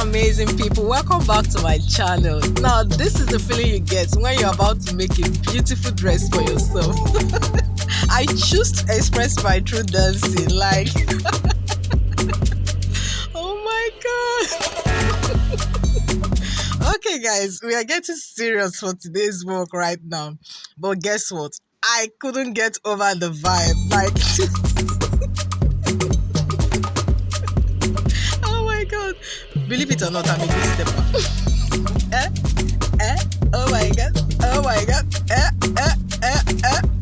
amazing people, welcome back to my channel. Now this is the feeling you get when you're about to make a beautiful dress for yourself. I choose to express my true dancing like oh my god. Okay guys, we are getting serious for today's work right now, but guess what, I couldn't get over the vibe like oh my god, believe it or not, I'm a good stepper. Oh my god, oh my god, oh my god.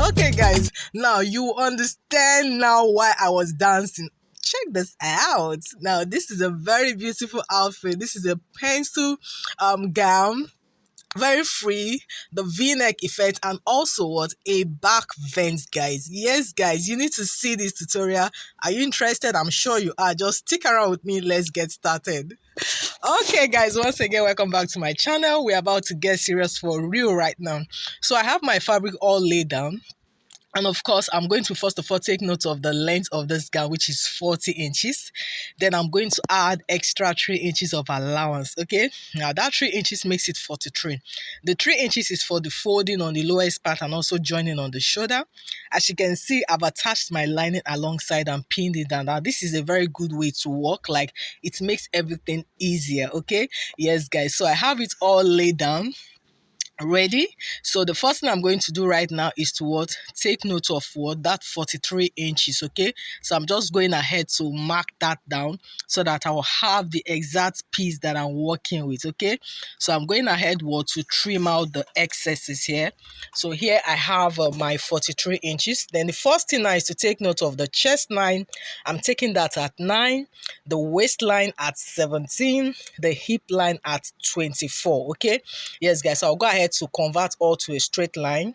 Okay guys, now you understand now why I was dancing. Check this out. Now this is a very beautiful outfit. This is a pencil gown, very free, the v-neck effect, and also what, a back vent, guys. Yes guys, you need to see this tutorial. Are you interested? I'm sure you are. Just stick around with me, let's get started. Okay guys, once again welcome back to my channel. We're about to get serious for real right now. So I have my fabric all laid down. And of course, I'm going to first of all take note of the length of this gown, which is 40 inches. Then I'm going to add extra 3 inches of allowance, okay? Now that 3 inches makes it 43. The 3 inches is for the folding on the lowest part and also joining on the shoulder. As you can see, I've attached my lining alongside and pinned it down. Now this is a very good way to work, like it makes everything easier, okay? Yes guys, so I have it all laid down. Ready. So the first thing I'm going to do right now is to what, take note of what, that 43 inches, okay? So I'm just going ahead to mark that down so that I will have the exact piece that I'm working with, okay? So I'm going ahead what, to trim out the excesses here. So here I have my 43 inches. Then the first thing now is to take note of the chest line. I'm taking that at 9, the waistline at 17, the hip line at 24, okay? Yes guys, so I'll go ahead to convert all to a straight line.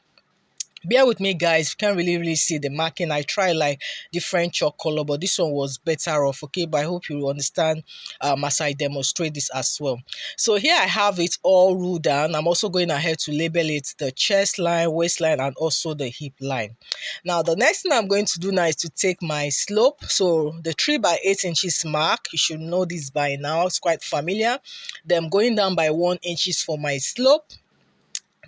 Bear with me guys, you can't really see the marking. I try like different chalk color, but this one was better off, okay? But I hope you will understand as I demonstrate this as well. So here I have it all ruled down. I'm also going ahead to label it the chest line, waistline, and also the hip line. Now the next thing I'm going to do now is to take my slope. So the 3 by 8 inches mark, you should know this by now, it's quite familiar. Then I'm going down by 1 inches for my slope.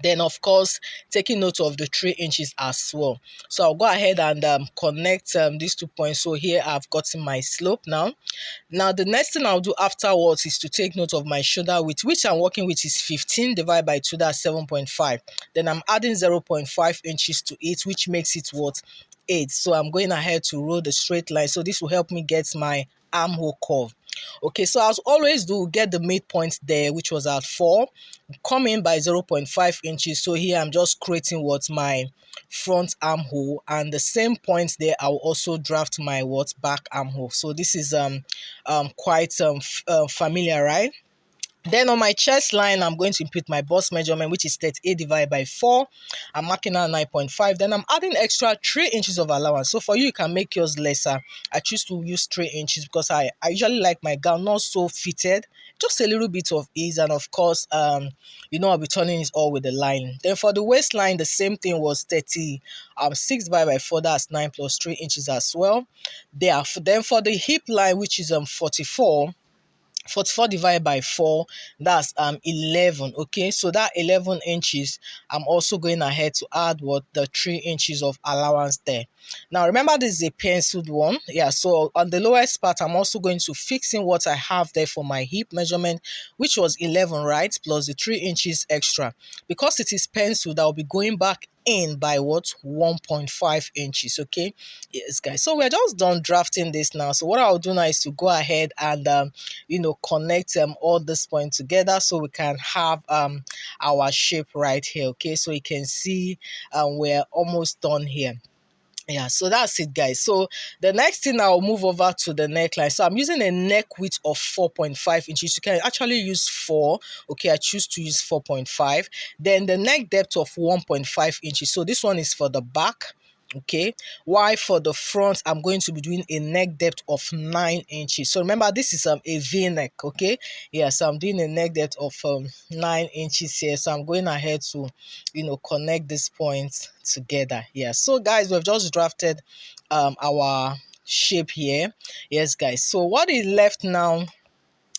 Then of course taking note of the 3 inches as well. So I'll go ahead and connect these 2 points. So here I've gotten my slope now. Now the next thing I'll do afterwards is to take note of my shoulder width, which I'm working with is 15 divided by 2, that's 7.5. Then I'm adding 0.5 inches to it, which makes it what, 8. So I'm going ahead to roll the straight line. So this will help me get my armhole curve. Okay, so as always do, get the midpoint there, which was at 4, come in by 0.5 inches. So here I'm just creating what, my front armhole, and the same point there I'll also draft my what, back armhole. So this is quite familiar, right? Then on my chest line, I'm going to input my bust measurement, which is 38 divided by 4. I'm marking out 9.5. Then I'm adding extra 3 inches of allowance. So for you, you can make yours lesser. I choose to use 3 inches because I usually like my gown not so fitted, just a little bit of ease. And of course, you know, I'll be turning it all with the line. Then for the waistline, the same thing was 36 divided by 4. That's 9 plus 3 inches as well. Then for the hip line, which is 44 divided by 4, that's 11, okay? So that 11 inches, I'm also going ahead to add what, the 3 inches of allowance there. Now remember, this is a penciled one. Yeah, so on the lowest part, I'm also going to fix in what I have there for my hip measurement, which was 11, right, plus the 3 inches extra. Because it is penciled, I'll be going back in by what, 1.5 inches, okay? Yes guys, so we're just done drafting this now. So what I'll do now is to go ahead and you know, connect all this point together so we can have our shape right here, okay? So you can see we're almost done here. Yeah, so that's it guys. So the next thing, I'll move over to the neckline. So I'm using a neck width of 4.5 inches. You can actually use 4, okay? I choose to use 4.5. Then the neck depth of 1.5 inches. So this one is for the back, okay? Why for the front, I'm going to be doing a neck depth of 9 inches. So remember, this is a v-neck, okay? Yeah, so I'm doing a neck depth of 9 inches here. So I'm going ahead to, you know, connect these points together. Yeah, so guys, we've just drafted our shape here. Yes guys, so what is left now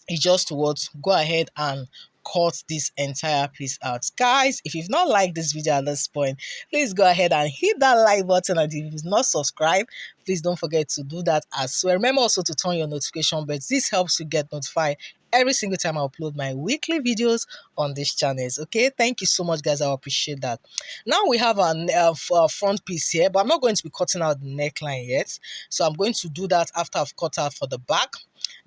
is just to what, go ahead and cut this entire piece out. Guys, if you've not liked this video at this point, please go ahead and hit that like button, and if you've not subscribed, please don't forget to do that as well. Remember also to turn your notification bells. This helps you get notified every single time I upload my weekly videos on this channels. Okay, thank you so much guys, I appreciate that. Now we have our front piece here, but I'm not going to be cutting out the neckline yet, so I'm going to do that after I've cut out for the back.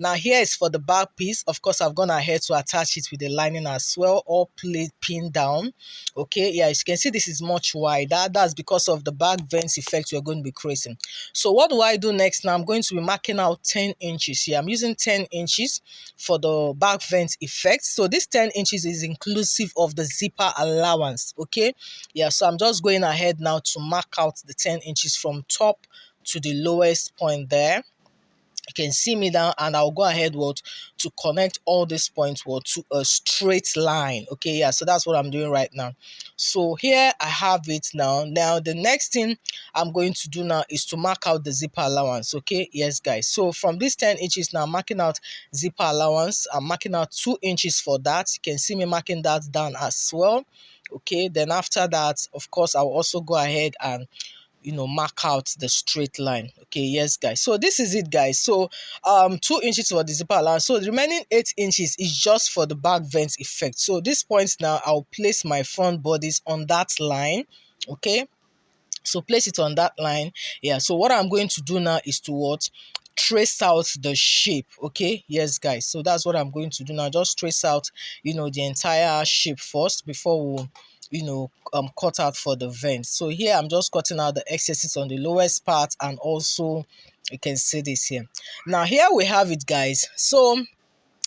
Now here is for the back piece. Of course, I've gone ahead to attach it with the lining as well, all pinned down. Okay, yeah, as you can see, this is much wider. That's because of the back vents effect we're going to be creating. So what do I do next? Now I'm going to be marking out 10 inches here. I'm using 10 inches for the back vent effect. So this 10 inches is inclusive of the zipper allowance. Okay, yeah, so I'm just going ahead now to mark out the 10 inches from top to the lowest point there. You can see me down, and I'll go ahead to connect all these points to a straight line. Okay, yeah, so that's what I'm doing right now. So here I have it now. Now the next thing I'm going to do now is to mark out the zipper allowance. Okay, yes guys, so from this 10 inches now, I'm marking out zipper allowance. I'm marking out 2 inches for that. You can see me marking that down as well. Okay, then after that, of course, I'll also go ahead and mark out the straight line. Okay, yes guys, so this is it guys. So 2 inches for the zipper allowance, so the remaining 8 inches is just for the back vent effect. So this point now, I'll place my front bodice on that line. Okay, so place it on that line. Yeah, so what I'm going to do now is to trace out the shape. Okay, yes guys, so that's what I'm going to do now. Just trace out the entire shape first before we cut out for the vent. So here I'm just cutting out the excesses on the lowest part, and also you can see this here. Now here we have it guys. So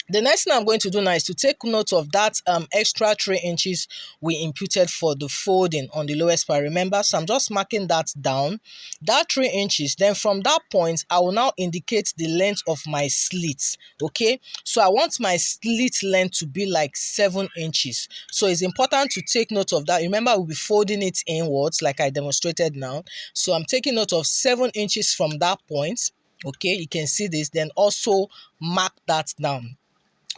the next thing I'm going to do now is to take note of that extra 3 inches we imputed for the folding on the lowest part. Remember, so I'm just marking that down, that 3 inches. Then from that point, I will now indicate the length of my slits. Okay, so I want my slit length to be like 7 inches. So it's important to take note of that. Remember, we'll be folding it inwards like I demonstrated now. So I'm taking note of 7 inches from that point. Okay, you can see this. Then also mark that down.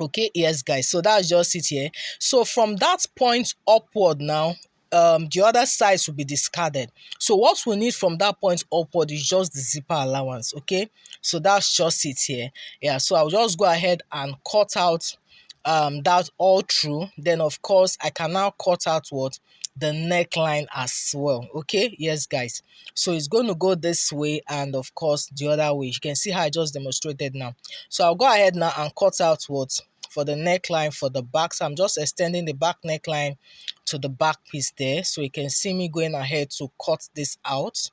Okay, yes guys, so that's just it here. So from that point upward now, the other sides will be discarded. So what we need from that point upward is just the zipper allowance. Okay, so that's just it here. Yeah, so I'll just go ahead and cut out that all through. Then of course I can now cut out the neckline as well. Okay, yes guys, so it's going to go this way, and of course the other way. You can see how I just demonstrated now. So I'll go ahead now and cut out for the neckline for the back. So I'm just extending the back neckline to the back piece there, so you can see me going ahead to cut this out.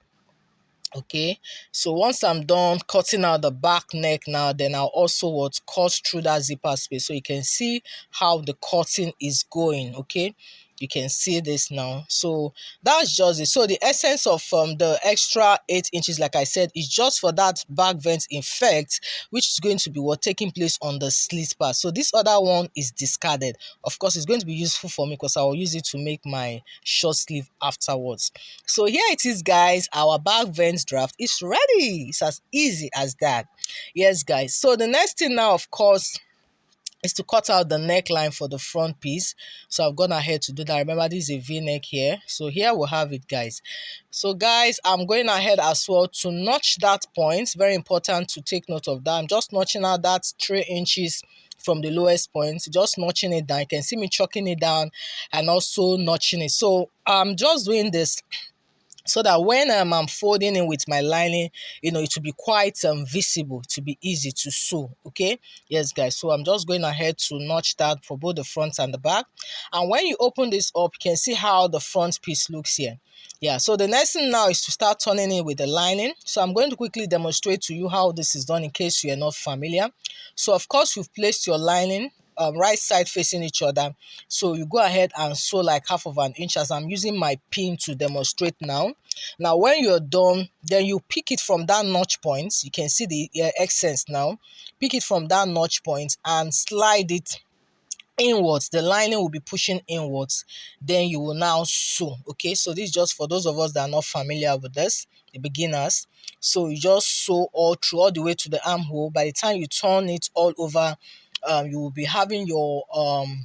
Okay, so once I'm done cutting out the back neck now, then I'll also cut through that zipper space, so you can see how the cutting is going. Okay, you can see this now. So that's just it. So the essence of the extra 8 inches, like I said, is just for that back vent effect, which is going to be taking place on the slit part. So this other one is discarded. Of course, it's going to be useful for me because I will use it to make my short sleeve afterwards. So here it is guys, our back vent draft is ready. It's as easy as that. Yes guys, so the next thing now, of course, is to cut out the neckline for the front piece. So I've gone ahead to do that. Remember, this is a v-neck here. So here we'll have it guys. So guys, I'm going ahead as well to notch that point. Very important to take note of that. I'm just notching out that 3 inches from the lowest point, just notching it down. You can see me chalking it down and also notching it. So I'm just doing this so that when I'm folding in with my lining, it will be quite visible, to be easy to sew. Okay, yes guys, so I'm just going ahead to notch that for both the front and the back. And when you open this up, you can see how the front piece looks here. Yeah, so the next thing now is to start turning it with the lining. So I'm going to quickly demonstrate to you how this is done in case you are not familiar. So of course, you've placed your lining right side facing each other. So you go ahead and sew like 1/2 inch, as I'm using my pin to demonstrate now. Now when you're done, then you pick it from that notch point. You can see the excess now. Pick it from that notch point and slide it inwards, the lining will be pushing inwards, then you will now sew. Okay, so this is just for those of us that are not familiar with this, the beginners. So you just sew all through, all the way to the armhole. By the time you turn it all over, you will be having your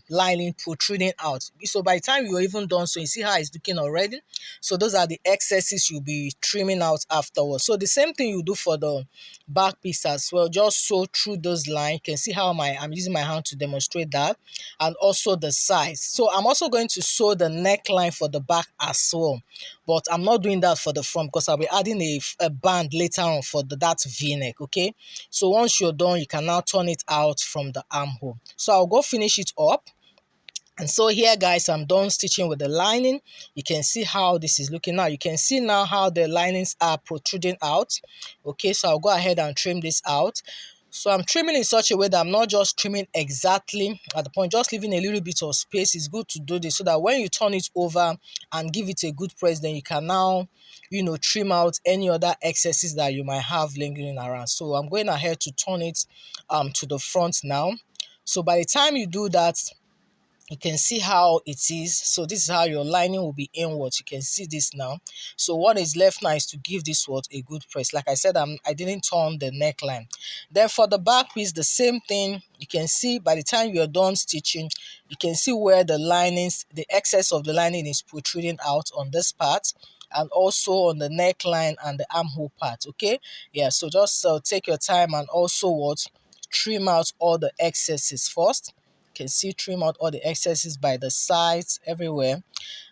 lining protruding out. So by the time you're even done, so you see how it's looking already. So those are the excesses you'll be trimming out afterwards. So the same thing you do for the back piece as well. Just sew through those lines. You can see how I'm using my hand to demonstrate that, and also the size. So I'm also going to sew the neckline for the back as well, but I'm not doing that for the front because I'll be adding a band later on for that v-neck. Okay, so once you're done, you can now turn it out from the armhole. So I'll go finish it up. And so here, guys, I'm done stitching with the lining. You can see how this is looking now. You can see now how the linings are protruding out. Okay, so I'll go ahead and trim this out. So I'm trimming in such a way that I'm not just trimming exactly at the point, just leaving a little bit of space. It's good to do this so that when you turn it over and give it a good press, then you can now, trim out any other excesses that you might have lingering around. So I'm going ahead to turn it to the front now. So by the time you do that, you can see how it is. So this is how your lining will be inwards. You can see this now. So what is left now is to give this a good press. Like I said, I didn't turn the neckline. Then for the back piece, the same thing. You can see by the time you're done stitching, you can see where the excess of the lining is protruding out on this part, and also on the neckline and the armhole part. Okay, yeah, so just take your time and also trim out all the excesses first. Can see, trim out all the excesses by the sides everywhere.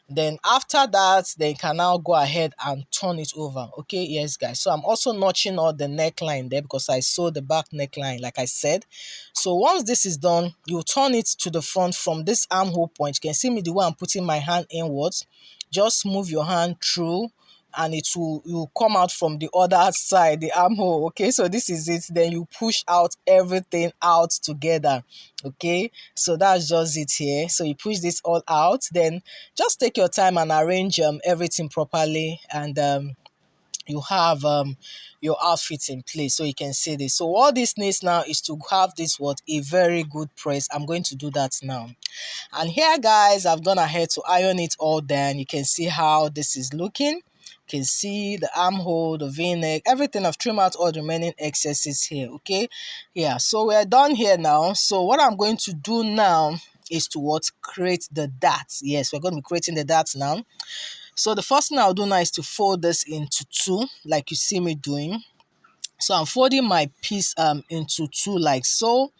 Then after that, they can now go ahead and turn it over. Okay, yes, guys. So I'm also notching out the neckline there because I sewed the back neckline, like I said. So once this is done, you turn it to the front from this armhole point. You can see me the way I'm putting my hand inwards. Just move your hand through, and it will come out from the other side, the armhole. Okay, so this is it. Then you push out everything out together. Okay, so that's just it here. So you push this all out, then just take your time and arrange everything properly, and you have your outfit in place. So you can see this. So all this needs now is to have this a very good press. I'm going to do that now. And here, guys, I've gone ahead to iron it all down. You can see how this is looking. You can see the armhole, the v-neck, everything. I've trimmed out all the remaining excesses here. Okay, yeah, so we're done here now. So what I'm going to do now is to create the darts. Yes, we're going to be creating the darts now. So the first thing I'll do now is to fold this into two, like you see me doing. So I'm folding my piece into two like so.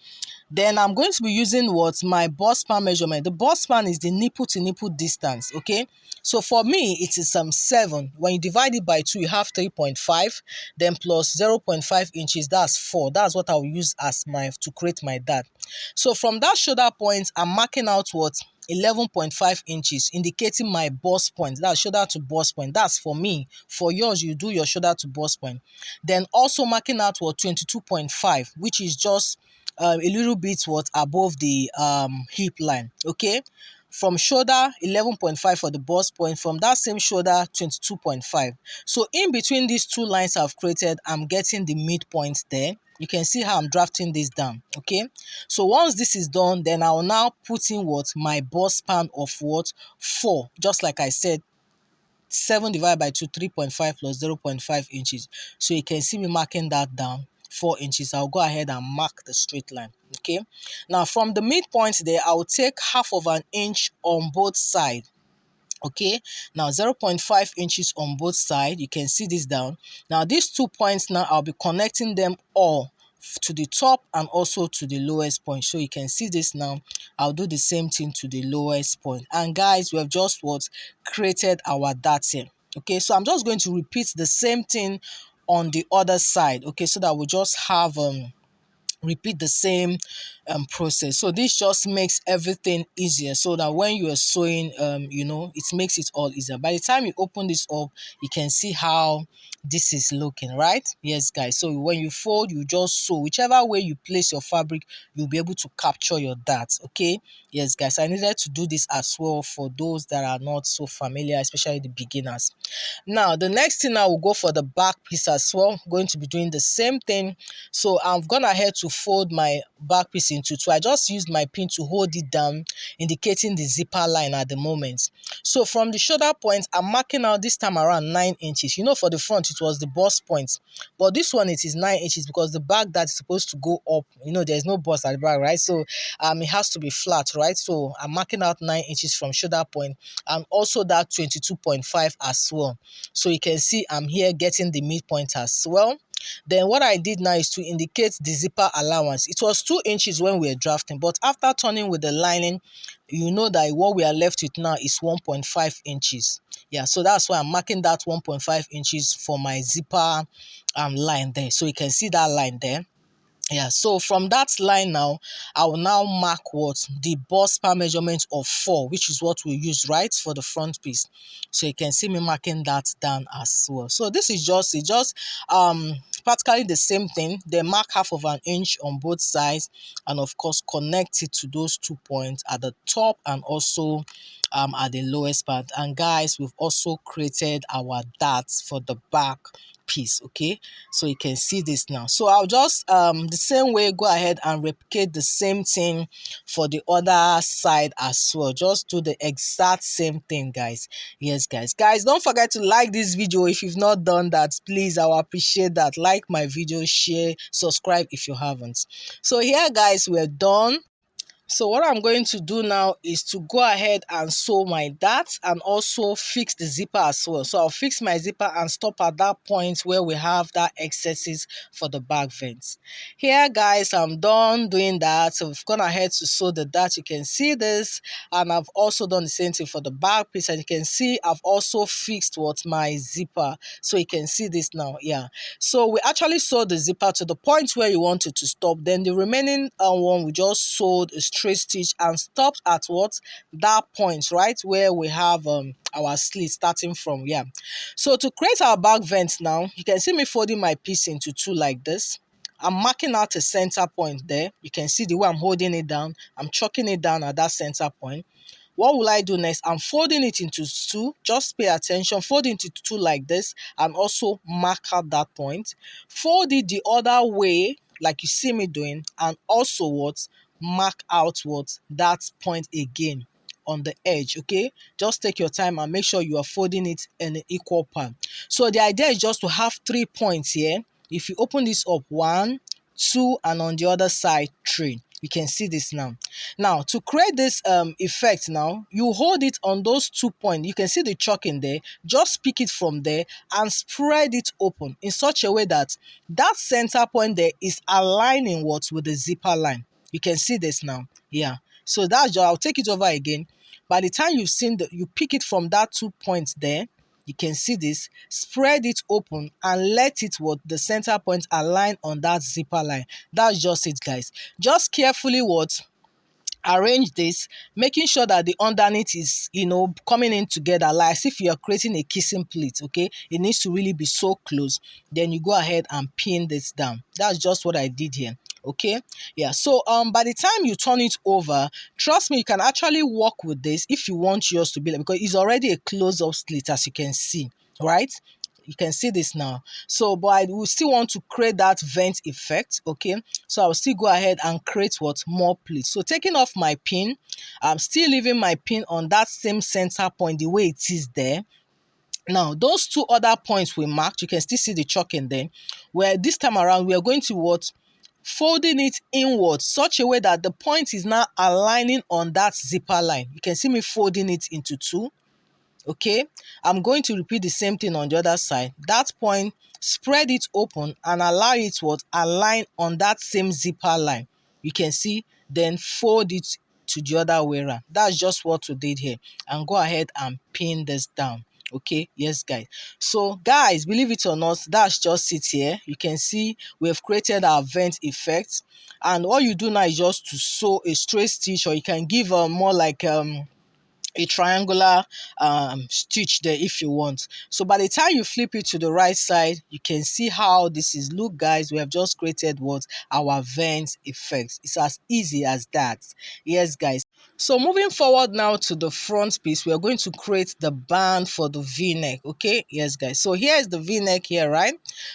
Then I'm going to be using my bust span measurement. The bust span is the nipple to nipple distance. Okay, so for me it is 7. When you divide it by 2, you have 3.5. Then plus 0.5 inches, that's 4. That's what I'll use as to create my dart. So from that shoulder point, I'm marking out 11.5 inches, indicating my bust point. That's shoulder to bust point. That's for me. For yours, you do your shoulder to bust point. Then also marking out 22.5, which is just a little bit above the hip line. Okay, from shoulder 11.5 for the bust point, from that same shoulder 22.5. So in between these two lines I've created, I'm getting the midpoint there. You can see how I'm drafting this down. Okay, so once this is done, then I'll now put in my bust span of 4, just like I said. 7 divided by 2, 3.5 plus 0.5 inches. So you can see me marking that down 4 inches. I'll go ahead and mark the straight line. Okay, now from the midpoint there, I'll take half of an inch on both sides. Okay, now 0.5 inches on both sides. You can see this down. Now these 2 points, now I'll be connecting them all to the top and also to the lowest point. So you can see this now. I'll do the same thing to the lowest point. And guys, we have just created our dart here. Okay, so I'm just going to repeat the same thing on the other side. Okay, so that we just have repeat the same process. So this just makes everything easier, so that when you are sewing, it makes it all easier. By the time you open this up, you can see how this is looking, right? Yes, guys. So when you fold, you just sew. Whichever way you place your fabric, you'll be able to capture your darts. Okay, yes, guys. I needed to do this as well for those that are not so familiar, especially the beginners. Now the next thing, I will go for the back piece as well. I'm going to be doing the same thing. So I've gone ahead to fold my back piece into two. I just used my pin to hold it down, indicating the zipper line at the moment. So from the shoulder point, I'm marking out this time around 9 inches. You know, for the front it was the bust point, but this one it is 9 inches because the back that is supposed to go up, you know, there's no bust at the back, right? So it has to be flat, right? So I'm marking out 9 inches from shoulder point, and also that 22.5 as well. So you can see I'm here getting the midpoint as well. Then what I did now is to indicate the zipper allowance. It was 2 inches when we were drafting, but after turning with the lining, you know that what we are left with now is 1.5 inches. Yeah, so that's why I'm marking that 1.5 inches for my zipper line there. So you can see that line there. Yeah, so from that line now, I will now mark what the bust span measurement of 4, which is what we use, right, for the front piece. So you can see me marking that down as well. So this is just practically the same thing. They mark half of an inch on both sides, and of course connect it to those 2 points at the top and also at the lowest part. And guys, we've also created our darts for the back piece. Okay, so you can see this now. So I'll just the same way go ahead and replicate the same thing for the other side as well. Just do the exact same thing, guys. Yes, guys, don't forget to like this video if you've not done that. Please, I will appreciate that. Like my video, share, subscribe if you haven't. So here, guys, we're done. So what I'm going to do now is to go ahead and sew my darts and also fix the zipper as well. So I'll fix my zipper and stop at that point where we have that excesses for the back vents. Here, guys, I'm done doing that. So we've gone ahead to sew the dart. You can see this, and I've also done the same thing for the back piece. And you can see I've also fixed what my zipper. So you can see this now. Yeah. So we actually sewed the zipper to the point where you want it to stop. Then the remaining one we just sewed a straight stitch and stopped at what that point, right, where we have our slit starting from. Yeah, so to create our back vent now, you can see me folding my piece into two like this. I'm marking out a center point there. You can see the way I'm holding it down. I'm chucking it down at that center point. What will I do next? I'm folding it into two. Just pay attention. Fold it into two like this and also mark out that point. Fold it the other way like you see me doing, and also what? Mark out what? That point again on the edge. Okay, just take your time and make sure you are folding it in an equal part. So the idea is just to have 3 points here. If you open this up, 1, 2, and on the other side 3. You can see this now. Now, to create this effect now, you hold it on those 2 points. You can see the chalk in there. Just pick it from there and spread it open in such a way that that center point there is aligning what with the zipper line. You can see this now. Yeah. So that's just, I'll take it over again. By the time you've seen that, you pick it from that 2 points there. You can see this, spread it open and let it what the center point align on that zipper line. That's just it, guys. Just carefully what arrange this, making sure that the underneath is, you know, coming in together, like as if you're creating a kissing pleat. Okay, it needs to really be so close. Then you go ahead and pin this down. That's just what I did here. Okay, yeah, so by the time you turn it over, trust me, you can actually work with this if you want yours to be like, because it's already a close-up slit, as you can see, right? You can see this now. So but I will still want to create that vent effect. Okay, so I'll still go ahead and create what? More pleats. So taking off my pin, I'm still leaving my pin on that same center point the way it is there. Now, those 2 other points we marked, you can still see the chalk in them, where this time around we are going to what? Folding it inward such a way that the point is now aligning on that zipper line. You can see me folding it into 2. Okay, I'm going to repeat the same thing on the other side. That point, spread it open and allow it what? Align on that same zipper line. You can see, then fold it to the other way around. That's just what we did here. And go ahead and pin this down. Okay, yes, guys. So guys, believe it or not, that's just it here. You can see we've created our vent effect, and all you do now is just to sew a straight stitch, or you can give more like a triangular stitch there if you want. So by the time you flip it to the right side, you can see how this is. Look guys, we have just created what our vent effects. It's as easy as that. Yes guys. So moving forward now to the front piece, we are going to create the band for the v-neck. Okay, yes guys, so here is the v-neck here, right?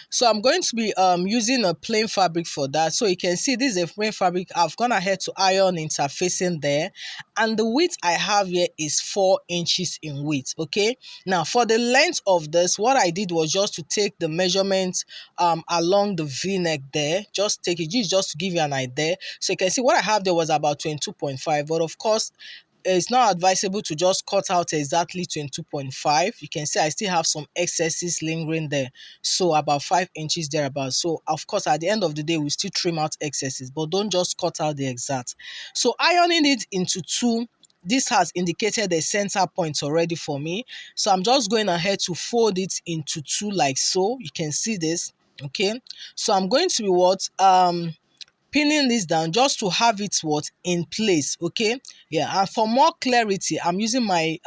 So I'm going to be using a plain fabric for that. So you can see this is a plain fabric. I've gone ahead to iron interfacing there, and the width I have here is 4 inches in width. Okay, now for the length of this, what I did was just to take the measurement along the v-neck there. Just take it just to give you an idea. So you can see what I have there was about 22.5, but of course it's not advisable to just cut out exactly 22.5. You can see I still have some excesses lingering there, so about 5 inches thereabout. So of course at the end of the day we still trim out excesses, but don't just cut out the exact. So ironing it into two, this has indicated the center point already for me, so I'm just going ahead to fold it into two like so. You can see this. Okay, so I'm going to be what pinning this down just to have it what in place. Okay, yeah, and for more clarity I'm using my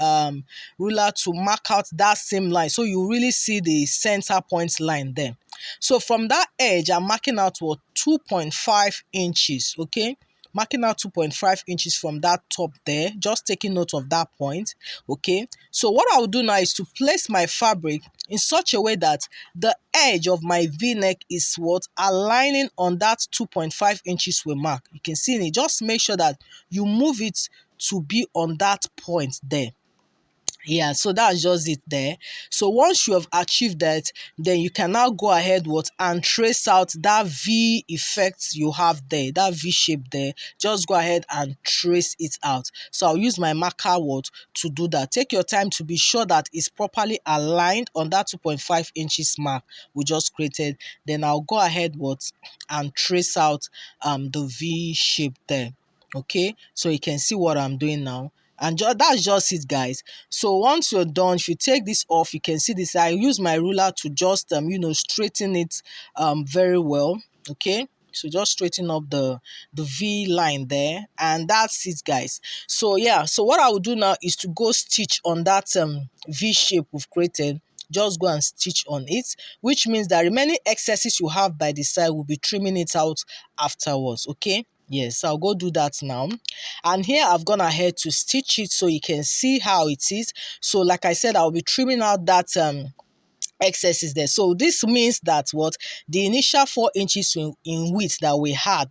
ruler to mark out that same line, so you really see the center point line there. So from that edge I'm marking out what 2.5 inches. Okay, marking out 2.5 inches from that top there, just taking note of that point. Okay, so what I'll do now is to place my fabric in such a way that the edge of my v-neck is what aligning on that 2.5 inches we mark. You can see it. Just make sure that you move it to be on that point there. Yeah, so that's just it there. So once you have achieved that, then you can now go ahead and trace out that V effect you have there, that V shape there. Just go ahead and trace it out. So I'll use my marker to do that. Take your time to be sure that it's properly aligned on that 2.5 inches mark we just created. Then I'll go ahead and trace out the V shape there. Okay, so you can see what I'm doing now. And that's just it guys. So once you're done, if you take this off, you can see this. I use my ruler to just straighten it very well. Okay, so just straighten up the V line there, and that's it guys. So yeah, so what I will do now is to go stitch on that V shape we've created. Just go and stitch on it, which means that remaining excesses you have by the side will be trimming it out afterwards. Okay, yes, so I'll go do that now. And here I've gone ahead to stitch it so you can see how it is. So like I said, I'll be trimming out that excess is there. So this means that what the initial 4 inches in width that we had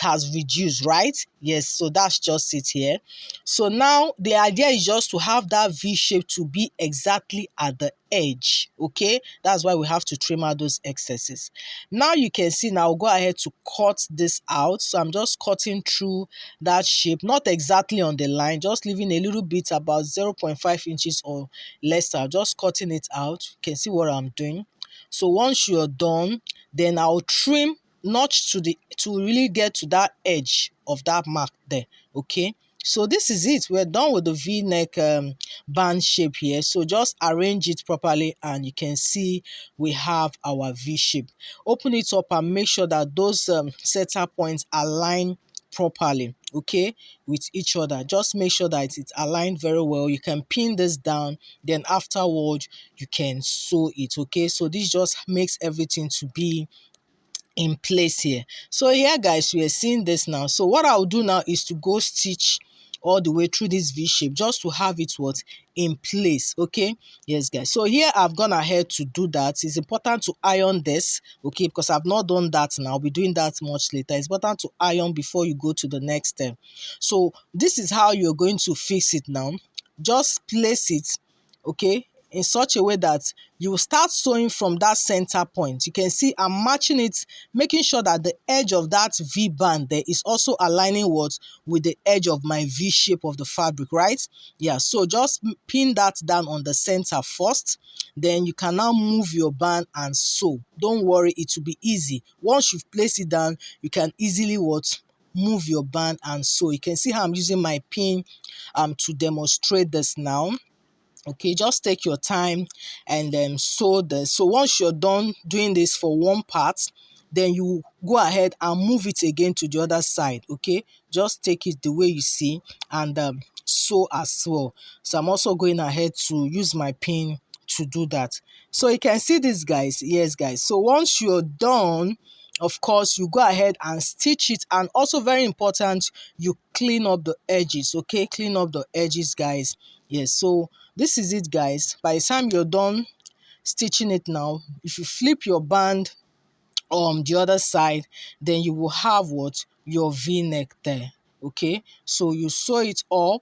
has reduced, right? Yes, so that's just it here. So now the idea is just to have that V shape to be exactly at the edge. Okay, that's why we have to trim out those excesses. Now you can see, now I'll go ahead to cut this out. So I'm just cutting through that shape, not exactly on the line, just leaving a little bit about 0.5 inches or lesser, just cutting it out. You can see what I'm doing. So once you're done, then I'll trim notch to really get to that edge of that mark there. Okay, so this is it. We're done with the v-neck band shape here. So just arrange it properly and you can see we have our V shape. Open it up and make sure that those center points align properly, okay, with each other. Just make sure that it's aligned very well. You can pin this down, then afterward you can sew it. Okay, so this just makes everything to be in place here. So here guys, we are seeing this now. So what I'll do now is to go stitch all the way through this V shape just to have it in place. Okay, yes guys, so here I've gone ahead to do that. It's important to iron this, okay, because I've not done that now. I'll be doing that much later. It's important to iron before you go to the next step. So this is how you're going to fix it now. Just place it, okay, in such a way that you will start sewing from that center point. You can see I'm matching it, making sure that the edge of that V band there is also aligning with the edge of my V shape of the fabric, right? Yeah, so just pin that down on the center first. Then you can now move your band and sew. Don't worry, it will be easy. Once you've placed it down, you can easily move your band and sew. You can see how I'm using my pin to demonstrate this now. Okay, just take your time and sew this. So once you're done doing this for one part, then you go ahead and move it again to the other side. Okay, just take it the way you see, and sew as well. So I'm also going ahead to use my pin to do that. So you can see this, guys. Yes, guys. So once you're done, of course, you go ahead and stitch it, and also very important, you clean up the edges. Okay, clean up the edges, guys. Yes, so this is it, guys. By the time you're done stitching it now, if you flip your band the other side, then you will have what? Your v-neck there. Okay, so you sew it up,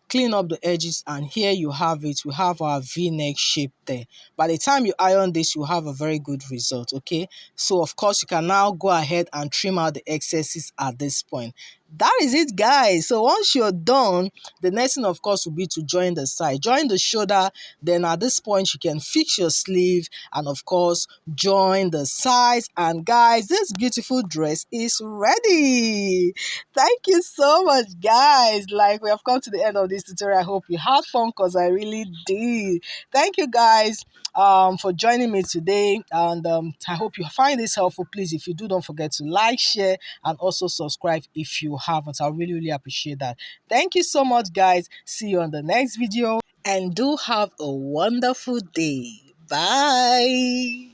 clean up the edges, and here you have it. We have our v-neck shape there. By the time you iron this, you have a very good result. Okay, so of course you can now go ahead and trim out the excesses at this point. That is it, guys. So once you're done, the next thing of course will be to join the side, join the shoulder. Then at this point you can fix your sleeve, and of course join the sides. And guys, this beautiful dress is ready. Thank you so much, guys. Like, we have come to the end of this tutorial. I hope you had fun, because I really did. Thank you, guys, for joining me today, and I hope you find this helpful. Please, if you do, don't forget to like, share, and also subscribe if you haven't. I really appreciate that. Thank you so much, guys. See you on the next video, and do have a wonderful day. Bye.